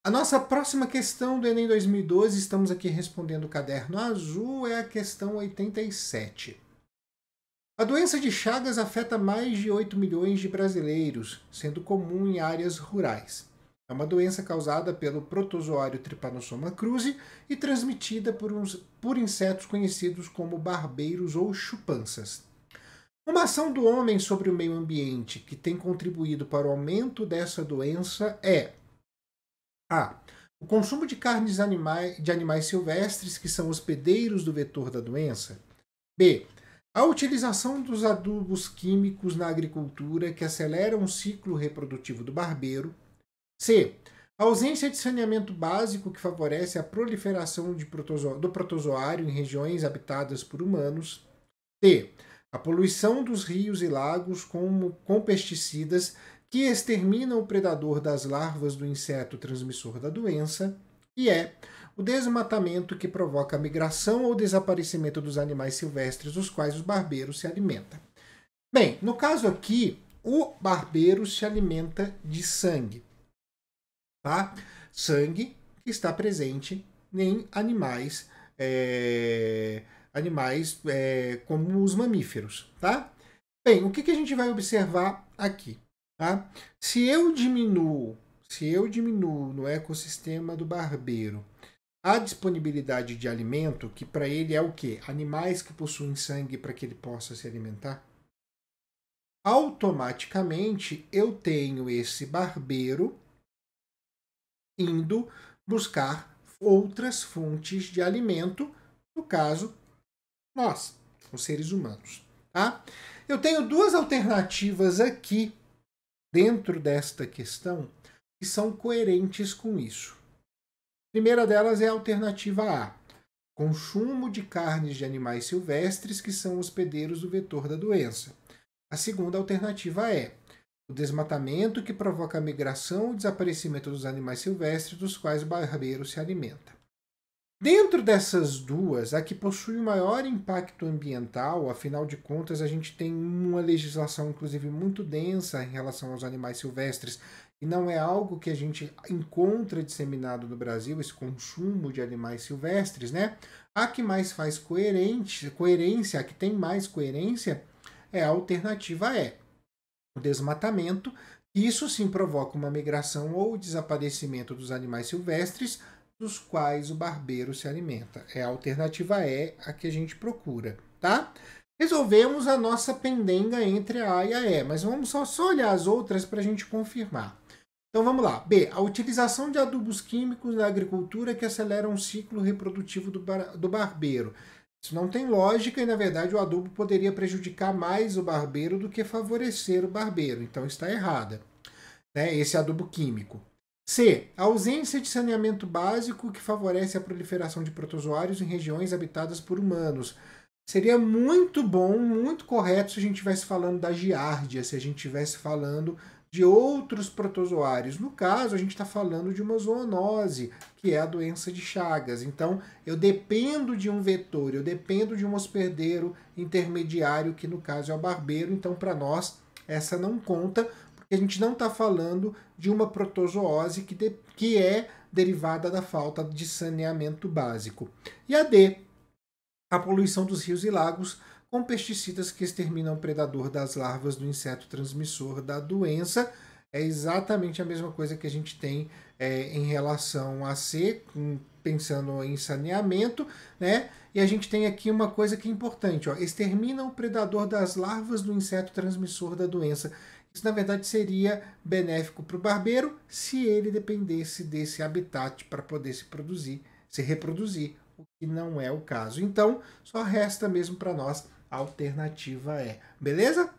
A nossa próxima questão do Enem 2012, estamos aqui respondendo o caderno azul, é a questão 87. A doença de Chagas afeta mais de 8 milhões de brasileiros, sendo comum em áreas rurais. É uma doença causada pelo protozoário Trypanosoma cruzi e transmitida por insetos conhecidos como barbeiros ou chupanças. Uma ação do homem sobre o meio ambiente que tem contribuído para o aumento dessa doença é A. O consumo de carnes de animais silvestres que são hospedeiros do vetor da doença. B. A utilização dos adubos químicos na agricultura que aceleram o ciclo reprodutivo do barbeiro. C. A ausência de saneamento básico que favorece a proliferação do protozoário em regiões habitadas por humanos. D. A poluição dos rios e lagos com pesticidas que exterminam o predador das larvas do inseto transmissor da doença. E o desmatamento que provoca a migração ou desaparecimento dos animais silvestres dos quais os barbeiros se alimentam. Bem, no caso aqui, o barbeiro se alimenta de sangue. Tá? Sangue que está presente em animais, como os mamíferos. Tá? Bem, o que a gente vai observar aqui? Tá? Se eu diminuo no ecossistema do barbeiro a disponibilidade de alimento, que para ele é o quê? Animais que possuem sangue para que ele possa se alimentar, automaticamente eu tenho esse barbeiro indo buscar outras fontes de alimento, no caso, nós, os seres humanos. Tá? Eu tenho duas alternativas aqui dentro desta questão que são coerentes com isso. A primeira delas é a alternativa A. Consumo de carnes de animais silvestres que são hospedeiros do vetor da doença. A segunda alternativa é o desmatamento que provoca a migração e desaparecimento dos animais silvestres dos quais o barbeiro se alimenta. Dentro dessas duas, a que possui o maior impacto ambiental, afinal de contas, a gente tem uma legislação, inclusive, muito densa em relação aos animais silvestres, e não é algo que a gente encontra disseminado no Brasil, esse consumo de animais silvestres, né? A que mais faz coerência, a que tem mais coerência, é a alternativa E, o desmatamento. Isso sim provoca uma migração ou desaparecimento dos animais silvestres, dos quais o barbeiro se alimenta. É a alternativa E a que a gente procura, tá? Resolvemos a nossa pendenga entre a A e a E, mas vamos só olhar as outras para a gente confirmar. Então vamos lá. B. A utilização de adubos químicos na agricultura que aceleram o ciclo reprodutivo do barbeiro. Isso não tem lógica e, na verdade, o adubo poderia prejudicar mais o barbeiro do que favorecer o barbeiro. Então está errada, né, esse adubo químico. C. A ausência de saneamento básico que favorece a proliferação de protozoários em regiões habitadas por humanos. Seria muito bom, muito correto se a gente estivesse falando da giardia, se a gente estivesse falando de outros protozoários. No caso, a gente está falando de uma zoonose, que é a doença de Chagas. Então, eu dependo de um vetor, eu dependo de um hospedeiro intermediário, que no caso é o barbeiro. Então, para nós, essa não conta, porque a gente não está falando de uma protozoose que é derivada da falta de saneamento básico. E a D, a poluição dos rios e lagos com pesticidas que exterminam o predador das larvas do inseto transmissor da doença. É exatamente a mesma coisa que a gente tem em relação a C, pensando em saneamento, né? E a gente tem aqui uma coisa que é importante, ó, extermina o predador das larvas do inseto transmissor da doença. Isso, na verdade, seria benéfico para o barbeiro se ele dependesse desse habitat para poder se reproduzir, o que não é o caso. Então, só resta mesmo para nós a alternativa E. Beleza?